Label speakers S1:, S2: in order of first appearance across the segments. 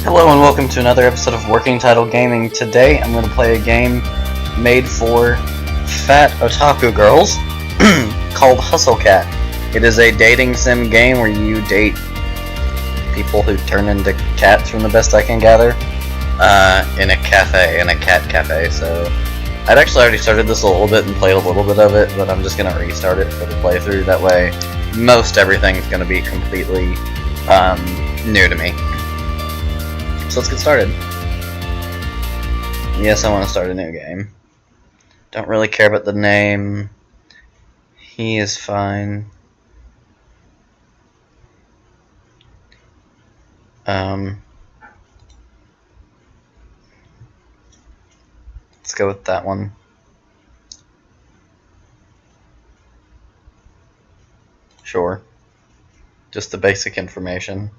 S1: Hello and welcome to another episode of Working Title Gaming. Today I'm going to play a game made for fat otaku girls called Hustle Cat. It is a dating sim game where you date people who turn into cats, from the best I can gather, in a cat cafe. So I'd actually already started this a little bit and played a little bit of it, but I'm just going to restart it for the playthrough. That way most everything's going to be completely new to me. So let's get started. Yes, I want to start a new game. Don't really care about the name. He is fine. Let's go with that one. Sure. Just the basic information.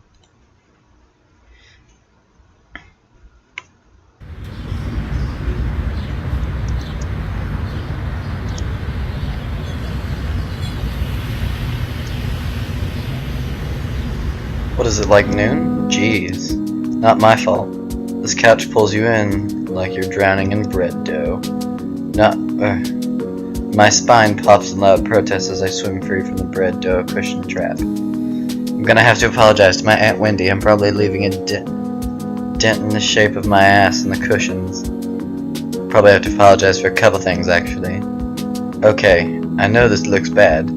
S1: What is it, like noon? Jeez. Not my fault. This couch pulls you in like you're drowning in bread dough. My spine pops in loud protest as I swim free from the bread dough cushion trap. I'm gonna have to apologize to my Aunt Wendy. I'm probably leaving a dent in the shape of my ass in the cushions. Probably have to apologize for a couple things, actually. Okay, I know this looks bad,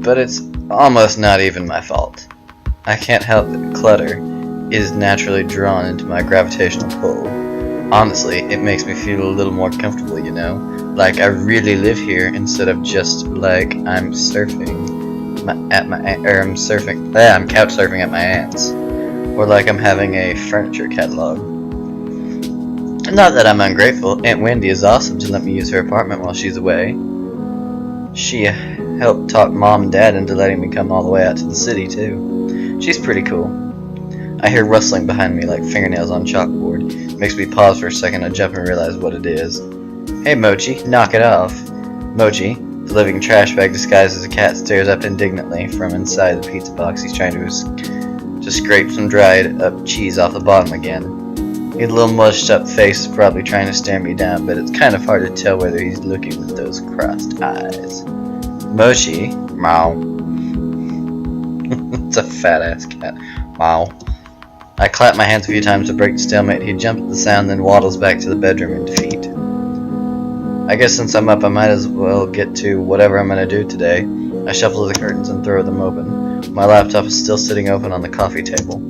S1: but it's almost not even my fault. I can't help that clutter is naturally drawn into my gravitational pull. Honestly, it makes me feel a little more comfortable, you know? Like I really live here instead of just like I'm I'm couch surfing at my aunt's. Or like I'm having a furniture catalog. Not that I'm ungrateful. Aunt Wendy is awesome to let me use her apartment while she's away. She helped talk Mom and Dad into letting me come all the way out to the city too. She's pretty cool. I hear rustling behind me like fingernails on chalkboard. It makes me pause for a second and jump and realize what it is. Hey Mochi, knock it off. Mochi, the living trash bag disguised as a cat, stares up indignantly from inside the pizza box. He's trying to scrape some dried up cheese off the bottom again. His little mushed up face is probably trying to stare me down, but it's kind of hard to tell whether he's looking with those crossed eyes. Mochi, meow. It's a fat ass cat. Wow. I clap my hands a few times to break the stalemate. He jumps at the sound, then waddles back to the bedroom in defeat. I guess since I'm up, I might as well get to whatever I'm gonna do today. I shuffle the curtains and throw them open. My laptop is still sitting open on the coffee table.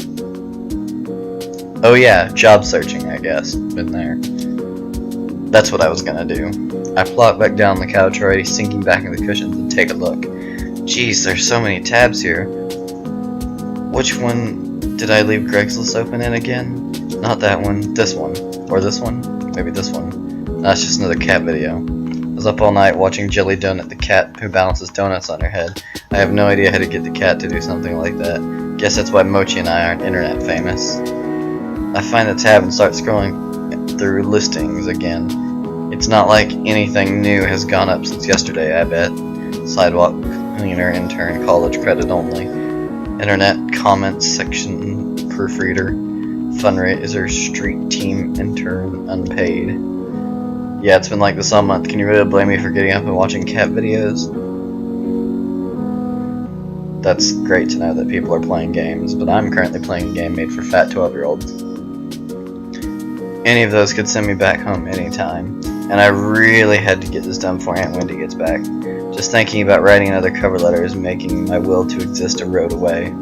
S1: Oh yeah, job searching, I guess. Been there. That's what I was gonna do. I plop back down on the couch, already sinking back in the cushions, and take a look. Jeez, there's so many tabs here. Which one did I leave Craigslist open in again? Not that one. This one. Or this one? Maybe this one. That's just another cat video. I was up all night watching Jelly Donut, the cat who balances donuts on her head. I have no idea how to get the cat to do something like that. Guess that's why Mochi and I aren't internet famous. I find the tab and start scrolling through listings again. It's not like anything new has gone up since yesterday, I bet. Sidewalk cleaner intern, college credit only. Internet comments section proofreader. Fundraiser street team intern unpaid. Yeah, it's been like this all month. Can you really blame me for getting up and watching cat videos? That's great to know that people are playing games, but I'm currently playing a game made for fat 12-year-olds. Any of those could send me back home anytime, and I really had to get this done before Aunt Wendy gets back. Just thinking about writing another cover letter is making my will to exist erode away.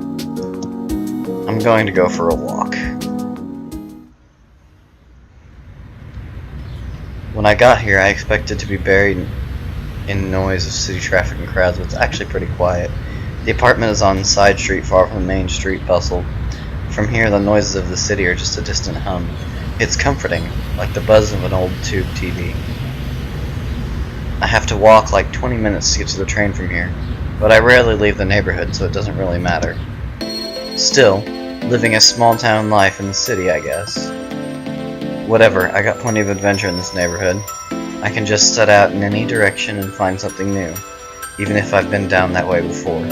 S1: I'm going to go for a walk. When I got here, I expected to be buried in noise of city traffic and crowds, but it's actually pretty quiet. The apartment is on a side street far from the main street bustle. From here, the noises of the city are just a distant hum. It's comforting, like the buzz of an old tube TV. I have to walk like 20 minutes to get to the train from here, but I rarely leave the neighborhood, so it doesn't really matter. Still, living a small town life in the city, I guess. Whatever, I got plenty of adventure in this neighborhood. I can just set out in any direction and find something new, even if I've been down that way before.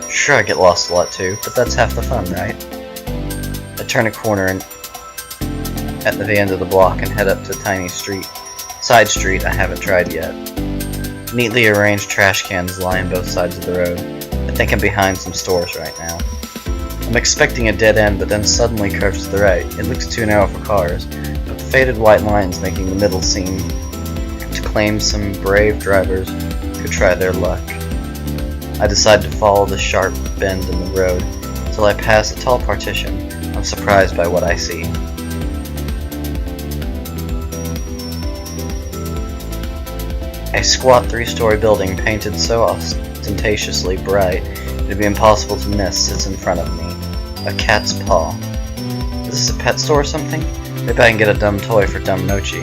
S1: Sure, I get lost a lot too, but that's half the fun, right? I turn a corner and at the end of the block and head up to a tiny side street I haven't tried yet. Neatly arranged trash cans line both sides of the road. I think I'm behind some stores right now. I'm expecting a dead end, but then suddenly curves to the right. It looks too narrow for cars, but the faded white lines making the middle seem to claim some brave drivers could try their luck. I decide to follow the sharp bend in the road till I pass a tall partition. I'm surprised by what I see. A squat 3-story building painted so ostentatiously bright it'd be impossible to miss sits in front of me. A Catspaw. Is this a pet store or something? Maybe I can get a dumb toy for dumb Mochi.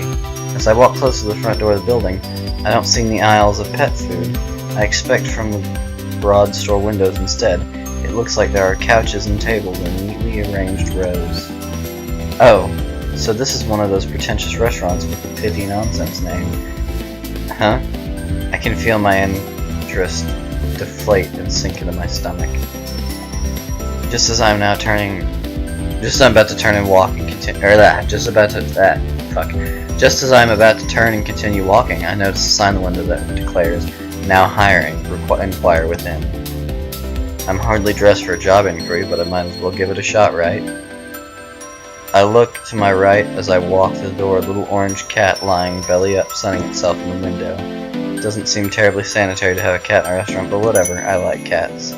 S1: As I walk close to the front door of the building, I don't see any aisles of pet food. I expect from the broad store windows instead. It looks like there are couches and tables in neatly arranged rows. Oh, so this is one of those pretentious restaurants with the pithy nonsense name. Huh? I can feel my interest deflate and sink into my stomach. Just as I'm about to turn and walk and continue, just as I'm about to turn and continue walking, I notice a sign on the window that declares, "Now hiring, inquire within." I'm hardly dressed for a job inquiry, but I might as well give it a shot, right? I look to my right as I walk to the door, a little orange cat lying belly up, sunning itself in the window. It doesn't seem terribly sanitary to have a cat in a restaurant, but whatever, I like cats.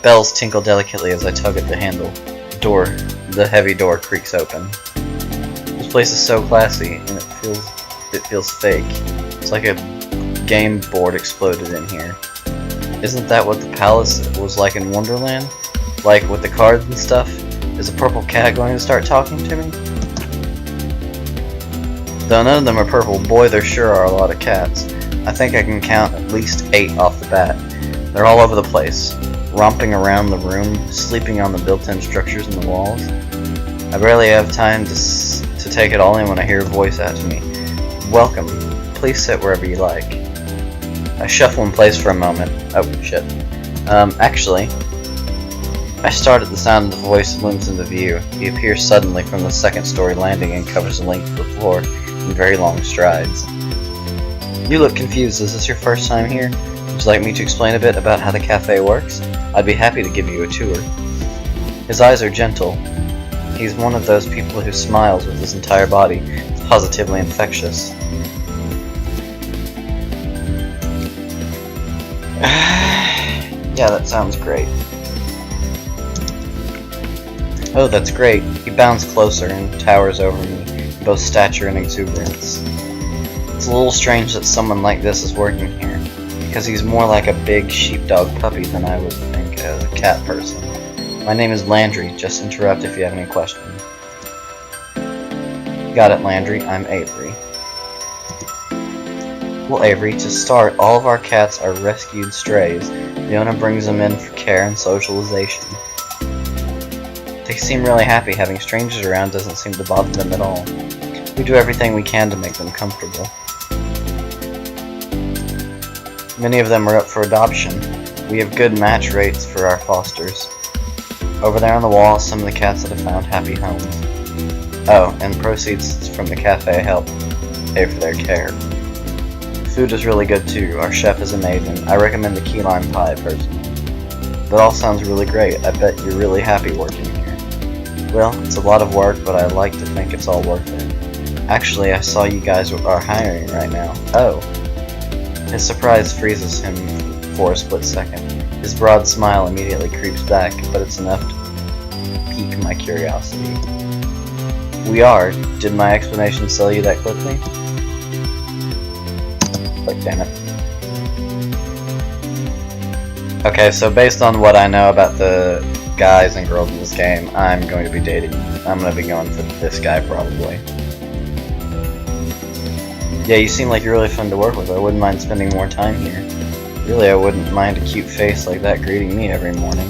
S1: Bells tinkle delicately as I tug at the handle. The heavy door creaks open. This place is so classy, and it feels fake. It's like a game board exploded in here. Isn't that what the palace was like in Wonderland? Like with the cards and stuff? Is a purple cat going to start talking to me? Though none of them are purple, boy there sure are a lot of cats. I think I can count at least 8 off the bat. They're all over the place, romping around the room, sleeping on the built-in structures in the walls. I barely have time to take it all in when I hear a voice out to me. "Welcome. Please sit wherever you like." I shuffle in place for a moment. Oh, shit. Actually, I start at the sound of the voice and looms into view. He appears suddenly from the 2nd-story landing and covers the length of the floor in very long strides. You look confused. Is this your first time here? Would you like me to explain a bit about how the cafe works? I'd be happy to give you a tour. His eyes are gentle. He's one of those people who smiles with his entire body. It's positively infectious. Yeah, that sounds great. Oh, that's great. He bounds closer and towers over me, both stature and exuberance. It's a little strange that someone like this is working here, because he's more like a big sheepdog puppy than I would think as a cat person. My name is Landry. Just interrupt if you have any questions. Got it, Landry. I'm Avery. Well, Avery, to start, all of our cats are rescued strays. The owner brings them in for care and socialization. They seem really happy. Having strangers around doesn't seem to bother them at all. We do everything we can to make them comfortable. Many of them are up for adoption. We have good match rates for our fosters. Over there on the wall, some of the cats that have found happy homes. Oh, and proceeds from the cafe help pay for their care. Food is really good too. Our chef is amazing. I recommend the key lime pie personally. That all sounds really great. I bet you're really happy working here. Well, it's a lot of work, but I like to think it's all worth it. Actually, I saw you guys are hiring right now. Oh. His surprise freezes him for a split second. His broad smile immediately creeps back, but it's enough to pique my curiosity. We are. Did my explanation sell you that quickly? Like, damn it. Okay, so based on what I know about the guys and girls in this game, I'm going to be dating. I'm going to be going for this guy probably. Yeah, you seem like you're really fun to work with. I wouldn't mind spending more time here. Really, I wouldn't mind a cute face like that greeting me every morning.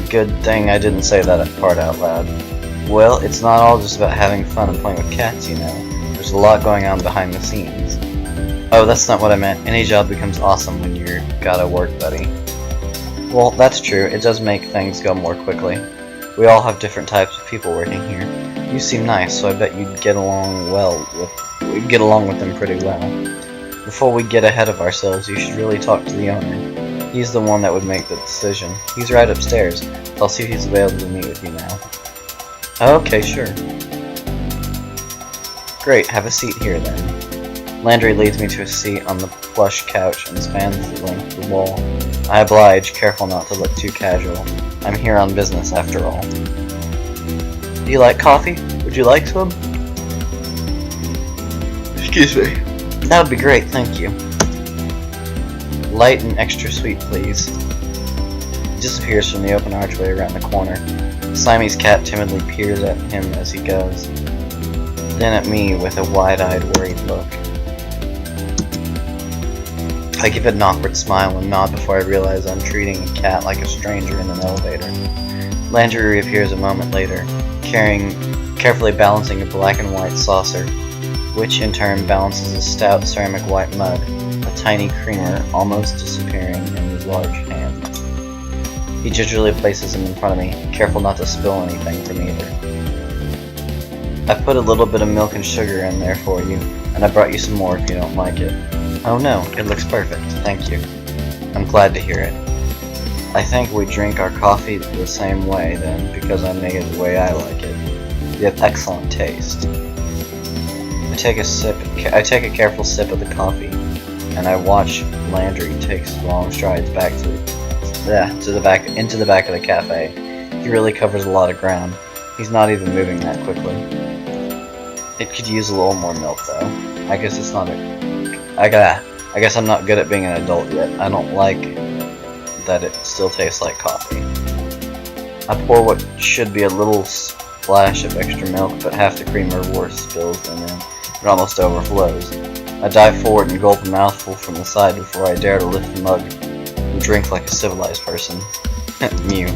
S1: Good thing I didn't say that part out loud. Well, it's not all just about having fun and playing with cats, you know. There's a lot going on behind the scenes. Oh, that's not what I meant. Any job becomes awesome when you've got a work buddy. Well, that's true. It does make things go more quickly. We all have different types of people working here. You seem nice, so I bet you'd get along we'd get along with them pretty well. Before we get ahead of ourselves, you should really talk to the owner. He's the one that would make the decision. He's right upstairs. I'll see if he's available to meet with you now. Okay, sure. Great, have a seat here then. Landry leads me to a seat on the plush couch and spans the length of the wall. I oblige, careful not to look too casual. I'm here on business after all. Do you like coffee? Would you like some? Excuse me. That would be great, thank you. Light and extra sweet, please. He disappears from the open archway around the corner. The Siamese cat timidly peers at him as he goes, then at me with a wide-eyed, worried look. I give it an awkward smile and nod before I realize I'm treating a cat like a stranger in an elevator. Landry reappears a moment later, carefully balancing a black and white saucer, which in turn balances a stout ceramic white mug, a tiny creamer almost disappearing in his large hand. He gingerly places them in front of me, careful not to spill anything from either. I put a little bit of milk and sugar in there for you, and I brought you some more if you don't like it. Oh no, it looks perfect, thank you. I'm glad to hear it. I think we drink our coffee the same way then, because I make it the way I like it. You have excellent taste. I take a careful sip of the coffee, and I watch Landry take long strides back into the back of the cafe. He really covers a lot of ground. He's not even moving that quickly. It could use a little more milk though. I guess I'm not good at being an adult yet. I don't like that it still tastes like coffee. I pour what should be a little splash of extra milk, but half the creamer worse spills and then it almost overflows. I dive forward and gulp a mouthful from the side before I dare to lift the mug and drink like a civilized person. Mew.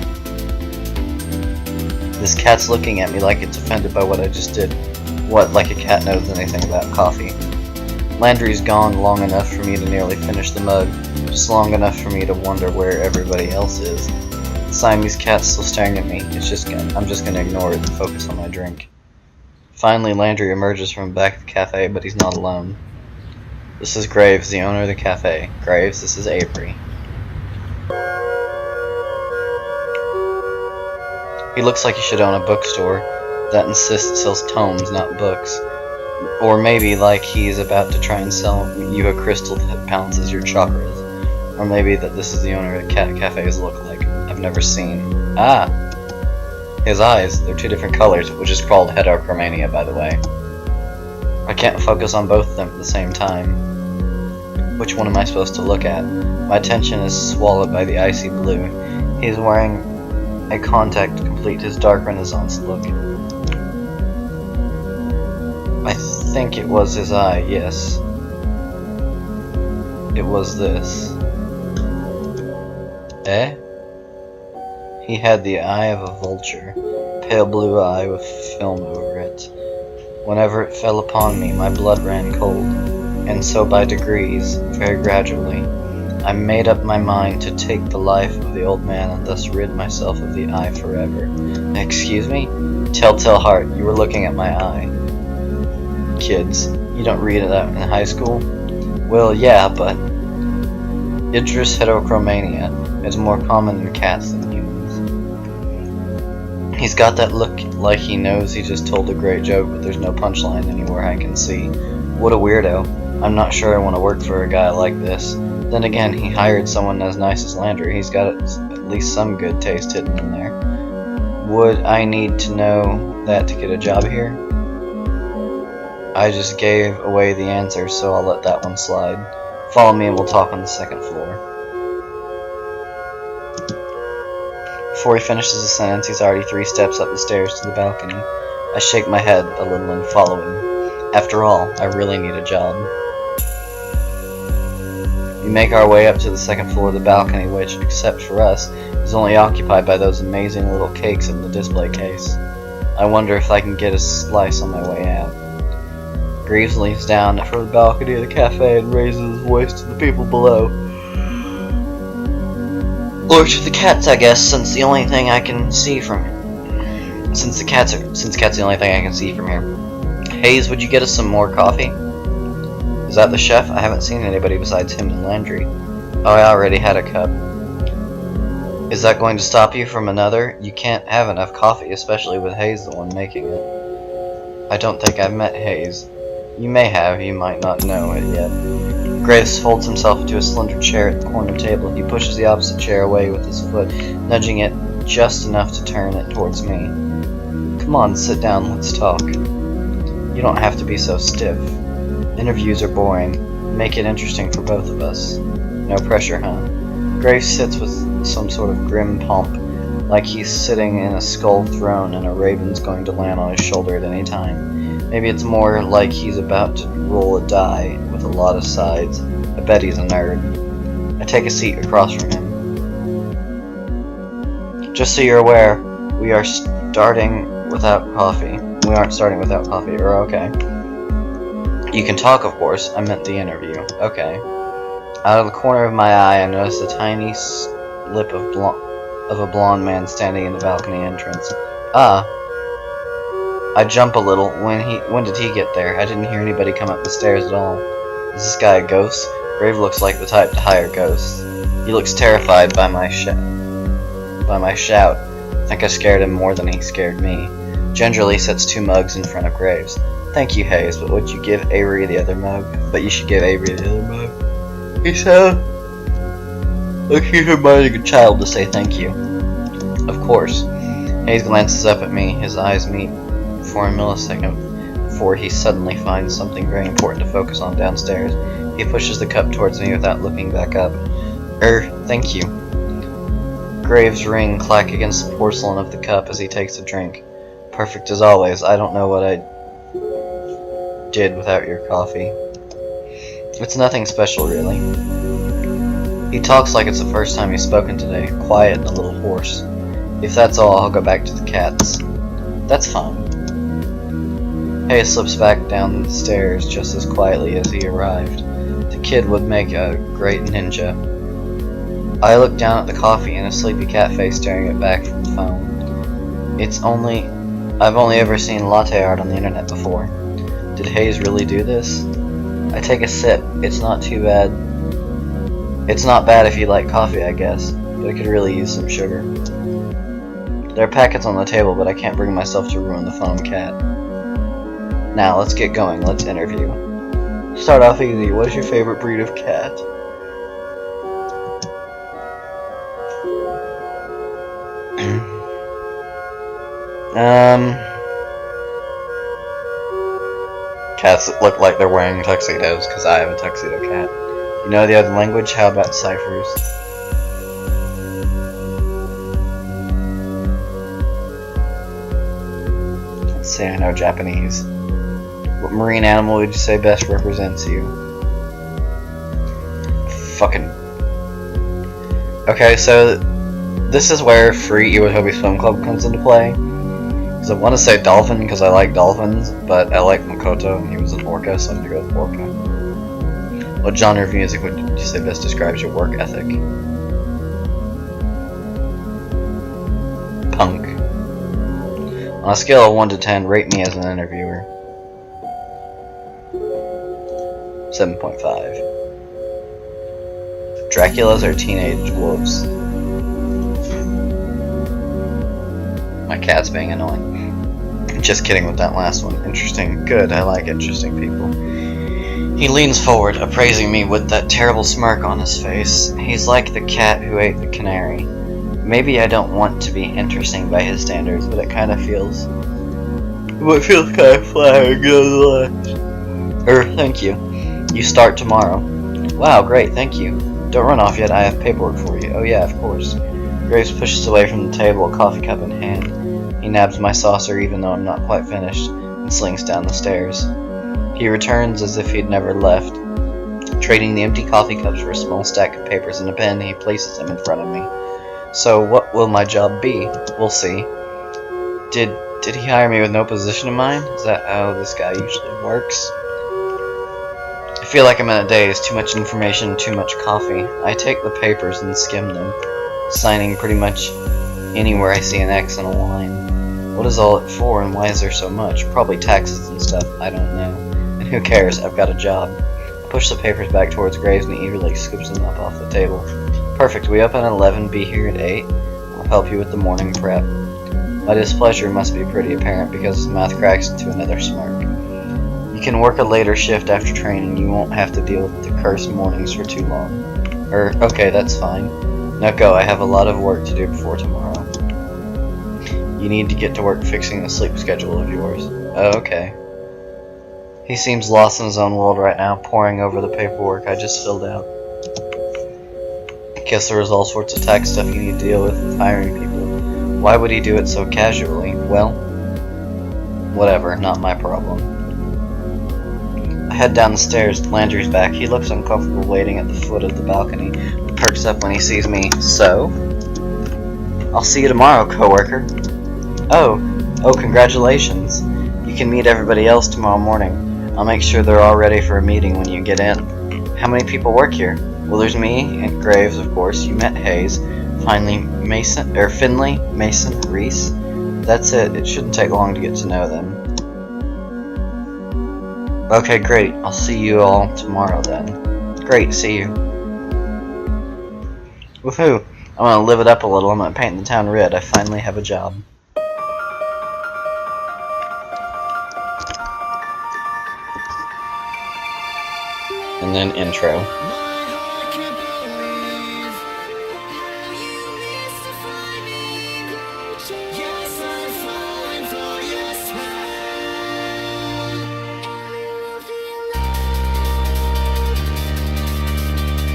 S1: This cat's looking at me like it's offended by what I just did. What, like a cat knows anything about coffee? Landry's gone long enough for me to nearly finish the mug, just long enough for me to wonder where everybody else is. The Siamese cat's still staring at me. I'm just gonna ignore it and focus on my drink. Finally, Landry emerges from the back of the cafe, but he's not alone. This is Graves, the owner of the cafe. Graves, this is Avery. He looks like he should own a bookstore that insists sells tomes, not books. Or maybe like he's about to try and sell you a crystal that balances your chakras. Or maybe that this is the owner of the cafes look like. I've never seen. Ah! His eyes, they're two different colors, which is called heterochromania, by the way. I can't focus on both of them at the same time. Which one am I supposed to look at? My attention is swallowed by the icy blue. He's wearing a contact to complete his dark Renaissance look. I think it was his eye, yes. It was this. Eh? He had the eye of a vulture, pale blue eye with film over it. Whenever it fell upon me, my blood ran cold, and so by degrees, very gradually, I made up my mind to take the life of the old man and thus rid myself of the eye forever. Excuse me? Telltale heart, you were looking at my eye. Kids, you don't read that in high school? Well, yeah, but Idris heterochromania is more common in cats than humans. He's got that look like he knows he just told a great joke, but there's no punchline anywhere I can see. What a weirdo. I'm not sure I want to work for a guy like this. Then again, he hired someone as nice as Landry. He's got at least some good taste hidden in there. Would I need to know that to get a job here? I just gave away the answer, so I'll let that one slide. Follow me and we'll talk on the second floor. Before he finishes his sentence, he's already 3 steps up the stairs to the balcony. I shake my head a little and follow him. After all, I really need a job. We make our way up to the second floor of the balcony, which, except for us, is only occupied by those amazing little cakes in the display case. I wonder if I can get a slice on my way out. Greaves leans down from the balcony of the cafe and raises his voice to the people below. Or to the cats, I guess, since the only thing I can see from Since the cat's the only thing I can see from here. Hayes, would you get us some more coffee? Is that the chef? I haven't seen anybody besides him and Landry. Oh, I already had a cup. Is that going to stop you from another? You can't have enough coffee, especially with Hayes the one making it. I don't think I've met Hayes. You may have, you might not know it yet. Graves folds himself into a slender chair at the corner table. He pushes the opposite chair away with his foot, nudging it just enough to turn it towards me. Come on, sit down, let's talk. You don't have to be so stiff. Interviews are boring. Make it interesting for both of us. No pressure, huh? Graves sits with some sort of grim pomp, like he's sitting in a skull throne and a raven's going to land on his shoulder at any time. Maybe it's more like he's about to roll a die with a lot of sides. I bet he's a nerd. I take a seat across from him. Just so you're aware, we aren't starting without coffee. Or okay. You can talk, of course. I meant the interview. Okay. Out of the corner of my eye, I noticed a tiny slip of a blonde man standing in the balcony entrance. Ah. I jump a little. When did he get there? I didn't hear anybody come up the stairs at all. Is this guy a ghost? Grave looks like the type to hire ghosts. He looks terrified by my shout. I think I scared him more than he scared me. Gingerly sets 2 mugs in front of Graves. Thank you, Hayes, but would you give Avery the other mug? But you should give Avery the other mug. He said, like he's reminding a child to say thank you. Of course. Hayes glances up at me. His eyes meet for a millisecond before he suddenly finds something very important to focus on downstairs. He pushes the cup towards me without looking back up. Thank you. Graves' ring clack against the porcelain of the cup as he takes a drink. Perfect as always. I don't know what I did without your coffee. It's nothing special, really. He talks like it's the first time he's spoken today, quiet and a little hoarse. If that's all, I'll go back to the cats. That's fine. Hayes slips back down the stairs just as quietly as he arrived. The kid would make a great ninja. I look down at the coffee and a sleepy cat face staring it back from the phone. I've only ever seen latte art on the internet before. Did Hayes really do this? I take a sip. It's not too bad. It's not bad if you like coffee, I guess, but it could really use some sugar. There are packets on the table, but I can't bring myself to ruin the foam cat. Now, let's get going. Let's interview. Start off easy. What is your favorite breed of cat? Cats that look like they're wearing tuxedos, because I have a tuxedo cat. You know the other language? How about ciphers? Let's say I know Japanese. What marine animal would you say best represents you? Fucking... Okay, so this is where Free Iwatobi Swim Club comes into play. Because I want to say dolphin because I like dolphins, but I like Makoto and he was an orca, so I'm going to go with orca. What genre of music would you say best describes your work ethic? Punk. On a scale of 1 to 10, rate me as an interviewer. 7.5. Draculas or teenage wolves? My cat's being annoying. Just kidding with that last one. Interesting. Good. I like interesting people. He leans forward, appraising me with that terrible smirk on his face. He's like the cat who ate the canary. Maybe I don't want to be interesting by his standards, but it kind of feels... What feels kind of flattering nonetheless. Thank you. You start tomorrow. Wow, great, thank you. Don't run off yet, I have paperwork for you. Oh yeah, of course. Graves pushes away from the table, a coffee cup in hand. He nabs my saucer even though I'm not quite finished, and slinks down the stairs. He returns as if he'd never left. Trading the empty coffee cups for a small stack of papers and a pen, he places them in front of me. So what will my job be? We'll see. Did he hire me with no position in mind? Is that how this guy usually works? I feel like I'm in a daze. Too much information, too much coffee. I take the papers and skim them, signing pretty much anywhere I see an X and a line. What is all it for, and why is there so much? Probably taxes and stuff, I don't know. And who cares, I've got a job. I push the papers back towards Graves and he eagerly scoops them up off the table. Perfect, we open at 11, be here at 8. I'll help you with the morning prep. My displeasure must be pretty apparent because his mouth cracks into another smirk. You can work a later shift after training, you won't have to deal with the cursed mornings for too long. Okay, that's fine. Now go, I have a lot of work to do before tomorrow. You need to get to work fixing the sleep schedule of yours. Oh, okay. He seems lost in his own world right now, poring over the paperwork I just filled out. Guess there was all sorts of tax stuff you need to deal with hiring people. Why would he do it so casually? Well, whatever, not my problem. I head down the stairs, Landry's back. He looks uncomfortable waiting at the foot of the balcony, but perks up when he sees me. So? I'll see you tomorrow, coworker. Oh, congratulations. You can meet everybody else tomorrow morning. I'll make sure they're all ready for a meeting when you get in. How many people work here? Well, there's me and Graves, of course. You met Hayes. Finally, Finley, Mason, Reese. That's it. It shouldn't take long to get to know them. Okay, great. I'll see you all tomorrow then. Great, see you. Woohoo! I'm gonna live it up a little. I'm gonna paint the town red. I finally have a job. And then intro.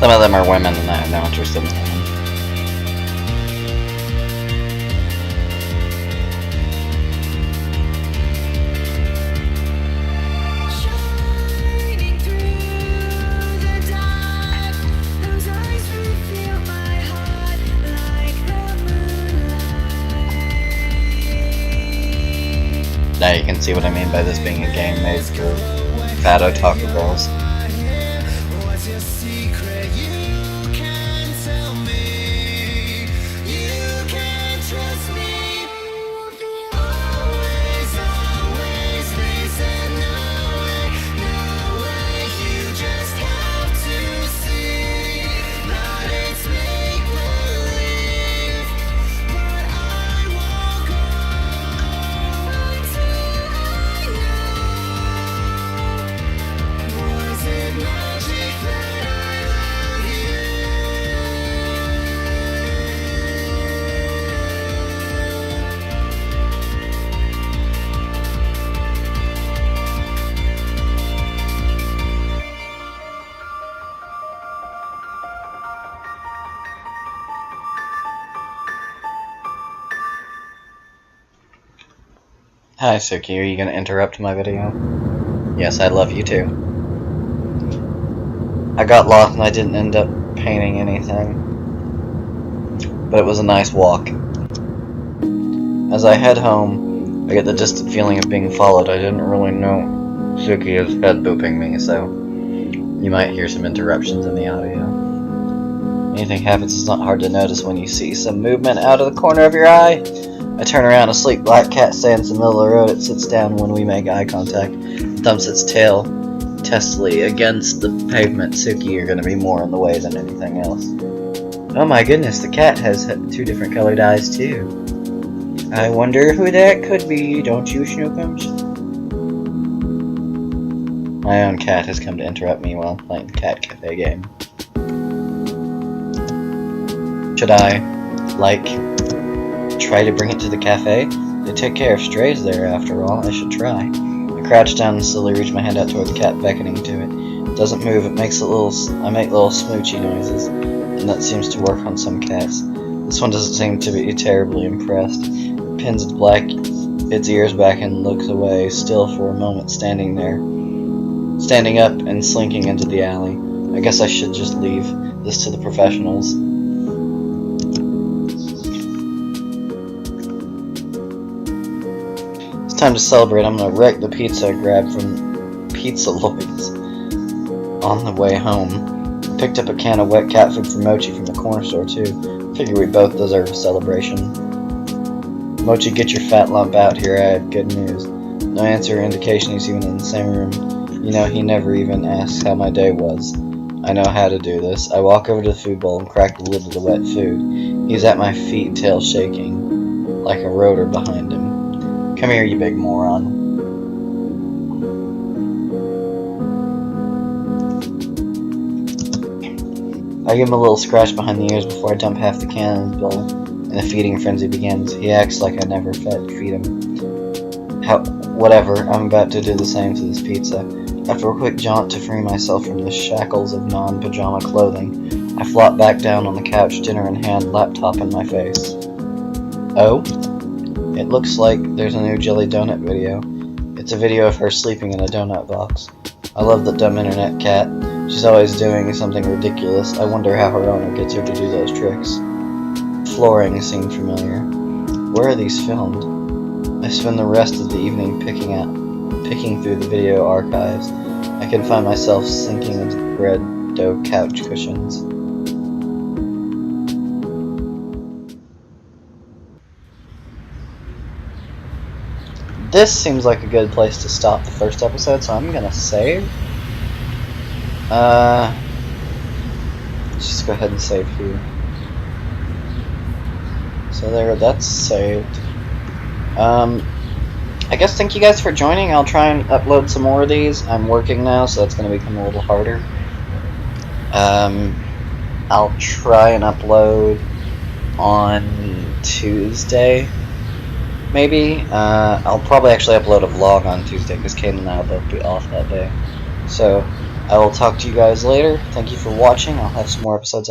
S1: Some of them are women and I have no interest in them. Now you can see what I mean by this being a game made for fat otaku girls. Hi Suki, are you going to interrupt my video? Yes, I love you too. I got lost and I didn't end up painting anything, but it was a nice walk. As I head home, I get the distant feeling of being followed. I didn't really know Suki is head booping me, so you might hear some interruptions in the audio. Anything happens, it's not hard to notice when you see some movement out of the corner of your eye. I turn around, a sleek black cat stands in the middle of the road. It sits down when we make eye contact, thumps its tail testily against the pavement. Suki, you're going to be more in the way than anything else. Oh my goodness, the cat has 2 different colored eyes too. I wonder who that could be, don't you, Snookums? My own cat has come to interrupt me while playing the cat cafe game. Should I, try to bring it to the cafe? They take care of strays there, after all. I should try. I crouch down and slowly reach my hand out toward the cat, beckoning to it. It doesn't move. It makes I make little smoochy noises, and that seems to work on some cats. This one doesn't seem to be terribly impressed. It pins its ears back and looks away, still for a moment, standing up and slinking into the alley. I guess I should just leave this to the professionals. Time to celebrate. I'm gonna wreck the pizza I grabbed from Pizza Lloyd's on the way home. I picked up a can of wet cat food for Mochi from the corner store too. Figure we both deserve a celebration. Mochi, get your fat lump out here, I have good news. No answer or indication he's even in the same room. You know, he never even asks how my day was. I know how to do this. I walk over to the food bowl and crack the lid of the wet food. He's at my feet, tail shaking, like a rotor behind him. Come here, you big moron. I give him a little scratch behind the ears before I dump half the can in his bowl, and the feeding frenzy begins. He acts like I never feed him. Whatever, I'm about to do the same to this pizza. After a quick jaunt to free myself from the shackles of non-pajama clothing, I flop back down on the couch, dinner in hand, laptop in my face. Oh? It looks like there's a new jelly donut video. It's a video of her sleeping in a donut box. I love the dumb internet cat. She's always doing something ridiculous. I wonder how her owner gets her to do those tricks. Flooring seemed familiar. Where are these filmed? I spend the rest of the evening picking through the video archives. I can find myself sinking into the bread dough couch cushions. This seems like a good place to stop the first episode, so I'm gonna save. Let's just go ahead and save here. So there, that's saved. I guess thank you guys for joining. I'll try and upload some more of these. I'm working now, so that's going to become a little harder. I'll try and upload on Tuesday, maybe. I'll probably actually upload a vlog on Tuesday, because Kate and I will both be off that day. So, I will talk to you guys later. Thank you for watching. I'll have some more episodes